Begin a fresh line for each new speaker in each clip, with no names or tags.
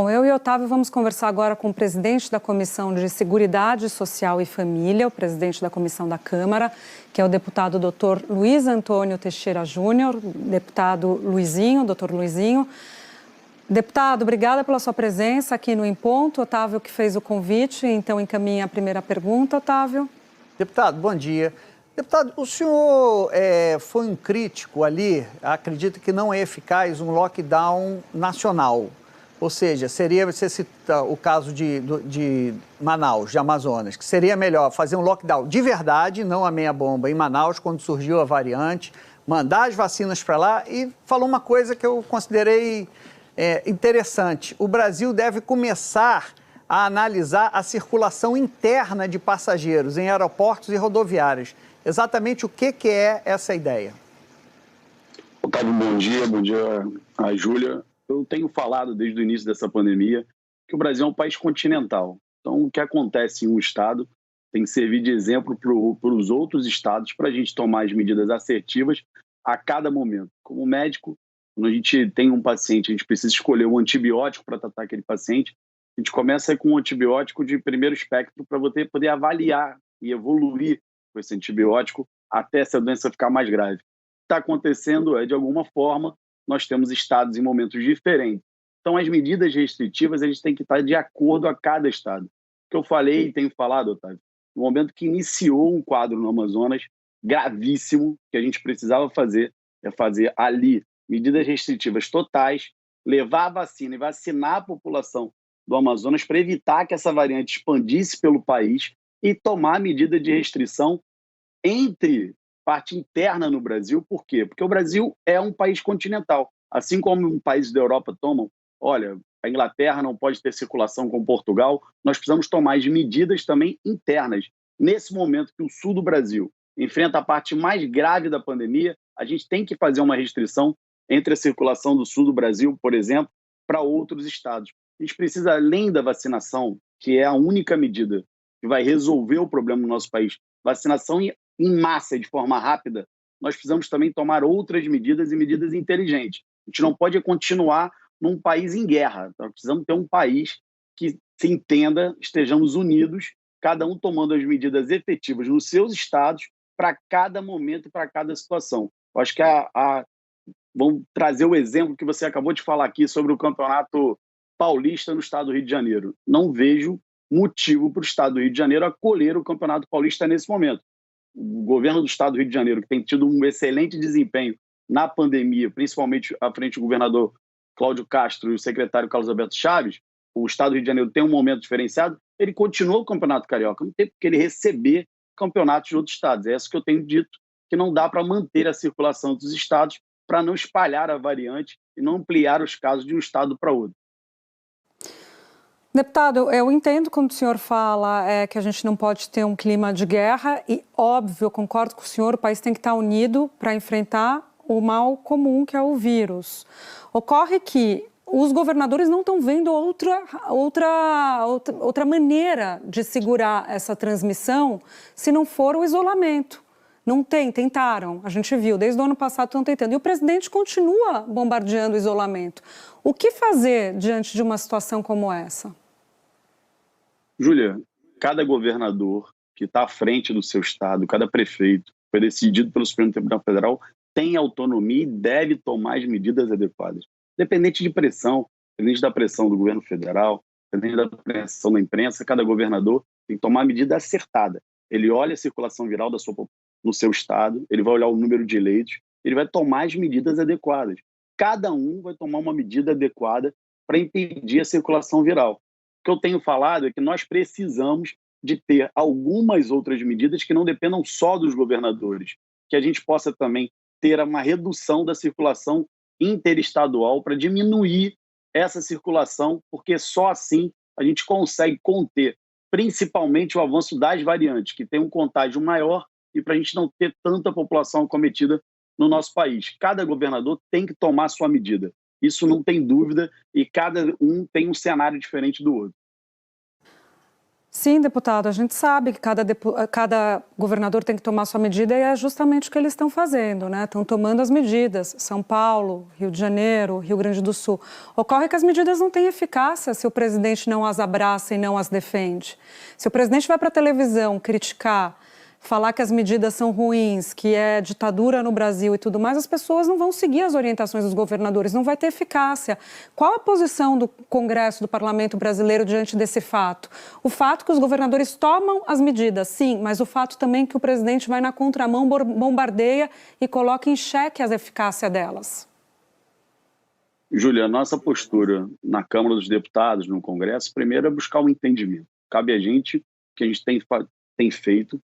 Bom, eu e Otávio vamos conversar agora com o presidente da Comissão de Seguridade Social e Família, o presidente da Comissão da Câmara, que é o deputado Dr. Luiz Antônio Teixeira Júnior, deputado Luizinho, doutor Luizinho. Deputado, obrigada pela sua presença aqui no Em Ponto. Otávio que fez o convite, então encaminha a primeira pergunta, Otávio.
Deputado, bom dia. Deputado, o senhor foi um crítico ali, acredita que não é eficaz um lockdown nacional. Ou seja, você cita o caso de Manaus, de Amazonas, que seria melhor fazer um lockdown de verdade, não a meia bomba, em Manaus, quando surgiu a variante, mandar as vacinas para lá e falou uma coisa que eu considerei interessante. O Brasil deve começar a analisar a circulação interna de passageiros em aeroportos e rodoviárias. Exatamente o que é essa ideia?
Otávio, bom dia a Júlia. Eu tenho falado desde o início dessa pandemia que o Brasil é um país continental. Então, o que acontece em um estado tem que servir de exemplo para os outros estados para a gente tomar as medidas assertivas a cada momento. Como médico, quando a gente tem um paciente, a gente precisa escolher um antibiótico para tratar aquele paciente. A gente começa com um antibiótico de primeiro espectro para você poder avaliar e evoluir com esse antibiótico até essa doença ficar mais grave. O que está acontecendo de alguma forma, nós temos estados em momentos diferentes. Então, as medidas restritivas, a gente tem que estar de acordo a cada estado. O que eu falei e tenho falado, Otávio, no momento que iniciou um quadro no Amazonas gravíssimo, que a gente precisava fazer, é fazer ali medidas restritivas totais, levar a vacina e vacinar a população do Amazonas para evitar que essa variante expandisse pelo país e tomar medida de restrição entre parte interna no Brasil. Por quê? Porque o Brasil é um país continental. Assim como países da Europa tomam, olha, a Inglaterra não pode ter circulação com Portugal, nós precisamos tomar as medidas também internas. Nesse momento que o sul do Brasil enfrenta a parte mais grave da pandemia, a gente tem que fazer uma restrição entre a circulação do sul do Brasil, por exemplo, para outros estados. A gente precisa, além da vacinação, que é a única medida que vai resolver o problema no nosso país, vacinação em massa e de forma rápida, nós precisamos também tomar outras medidas e medidas inteligentes. A gente não pode continuar num país em guerra. Nós precisamos ter um país que se entenda, estejamos unidos, cada um tomando as medidas efetivas nos seus estados para cada momento e para cada situação. Eu acho que vamos trazer o exemplo que você acabou de falar aqui sobre o Campeonato Paulista no estado do Rio de Janeiro. Não vejo motivo para o estado do Rio de Janeiro acolher o Campeonato Paulista nesse momento. O governo do estado do Rio de Janeiro, que tem tido um excelente desempenho na pandemia, principalmente à frente do governador Cláudio Castro e o secretário Carlos Alberto Chaves, o estado do Rio de Janeiro tem um momento diferenciado, ele continua o Campeonato Carioca, não tem porque ele receber campeonatos de outros estados. É isso que eu tenho dito, que não dá para manter a circulação dos estados para não espalhar a variante e não ampliar os casos de um estado para outro.
Deputado, eu entendo quando o senhor fala que a gente não pode ter um clima de guerra e, óbvio, eu concordo com o senhor, o país tem que estar unido para enfrentar o mal comum que é o vírus. Ocorre que os governadores não estão vendo outra maneira de segurar essa transmissão se não for o isolamento. Não tentaram, a gente viu, desde o ano passado estão tentando. E o presidente continua bombardeando o isolamento. O que fazer diante de uma situação como essa?
Júlia, cada governador que está à frente do seu estado, cada prefeito, foi decidido pelo Supremo Tribunal Federal, tem autonomia e deve tomar as medidas adequadas. Independente de pressão, independente da pressão do governo federal, independente da pressão da imprensa, cada governador tem que tomar a medida acertada. Ele olha a circulação viral no seu estado, ele vai olhar o número de leitos, ele vai tomar as medidas adequadas. Cada um vai tomar uma medida adequada para impedir a circulação viral. O que eu tenho falado é que nós precisamos de ter algumas outras medidas que não dependam só dos governadores, que a gente possa também ter uma redução da circulação interestadual para diminuir essa circulação, porque só assim a gente consegue conter principalmente o avanço das variantes, que tem um contágio maior, e para a gente não ter tanta população acometida no nosso país. Cada governador tem que tomar a sua medida. Isso não tem dúvida, e cada um tem um cenário diferente do outro.
Sim, deputado, a gente sabe que cada governador tem que tomar sua medida e é justamente o que eles estão fazendo, né? Estão tomando as medidas. São Paulo, Rio de Janeiro, Rio Grande do Sul. Ocorre que as medidas não têm eficácia se o presidente não as abraça e não as defende. Se o presidente vai para a televisão criticar, falar que as medidas são ruins, que é ditadura no Brasil e tudo mais, as pessoas não vão seguir as orientações dos governadores, não vai ter eficácia. Qual a posição do Congresso, do Parlamento brasileiro diante desse fato? O fato que os governadores tomam as medidas, sim, mas o fato também que o presidente vai na contramão, bombardeia e coloca em xeque a eficácia delas.
Júlia, a nossa postura na Câmara dos Deputados, no Congresso, primeiro é buscar um entendimento. Cabe a gente, que a gente tem feito,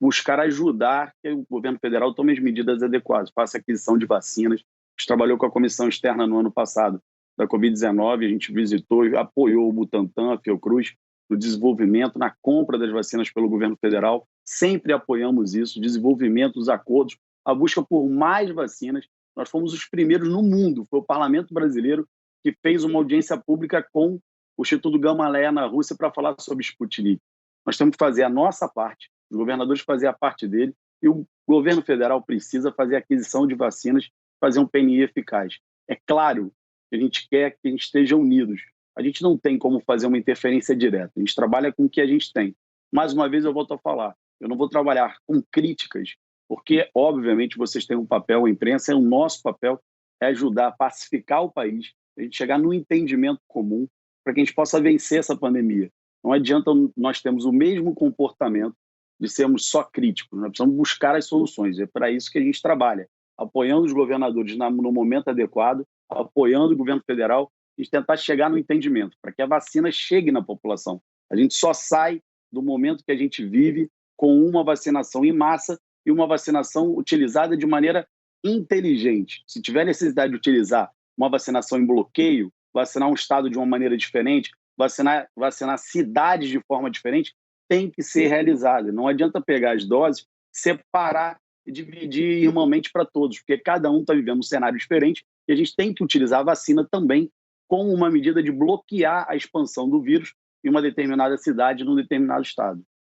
buscar ajudar que o governo federal tome as medidas adequadas, faça aquisição de vacinas. A gente trabalhou com a comissão externa no ano passado da Covid-19, a gente visitou e apoiou o Butantan, a Fiocruz, no desenvolvimento, na compra das vacinas pelo governo federal. Sempre apoiamos isso, desenvolvimento, os acordos, a busca por mais vacinas. Nós fomos os primeiros no mundo, foi o Parlamento brasileiro que fez uma audiência pública com o Instituto Gamaleya na Rússia para falar sobre Sputnik. Nós temos que fazer a nossa parte, os governadores fazer a parte dele e o governo federal precisa fazer a aquisição de vacinas, fazer um PNI eficaz. É claro que a gente quer que a gente esteja unidos. A gente não tem como fazer uma interferência direta. A gente trabalha com o que a gente tem. Mais uma vez eu volto a falar, eu não vou trabalhar com críticas, porque, obviamente, vocês têm um papel, a imprensa, o nosso papel é ajudar a pacificar o país, a gente chegar num entendimento comum para que a gente possa vencer essa pandemia. Não adianta nós termos o mesmo comportamento de sermos só críticos, nós precisamos buscar as soluções, é para isso que a gente trabalha, apoiando os governadores no momento adequado, apoiando o governo federal, a gente tentar chegar no entendimento, para que a vacina chegue na população. A gente só sai do momento que a gente vive com uma vacinação em massa e uma vacinação utilizada de maneira inteligente. Se tiver necessidade de utilizar uma vacinação em bloqueio, vacinar um estado de uma maneira diferente, vacinar cidades de forma diferente, tem que ser realizada. Não adianta pegar as doses, separar e dividir irmãmente para todos, porque cada um está vivendo um cenário diferente e a gente tem que utilizar a vacina também como uma medida de bloquear a expansão do vírus em uma determinada cidade, num determinado estado.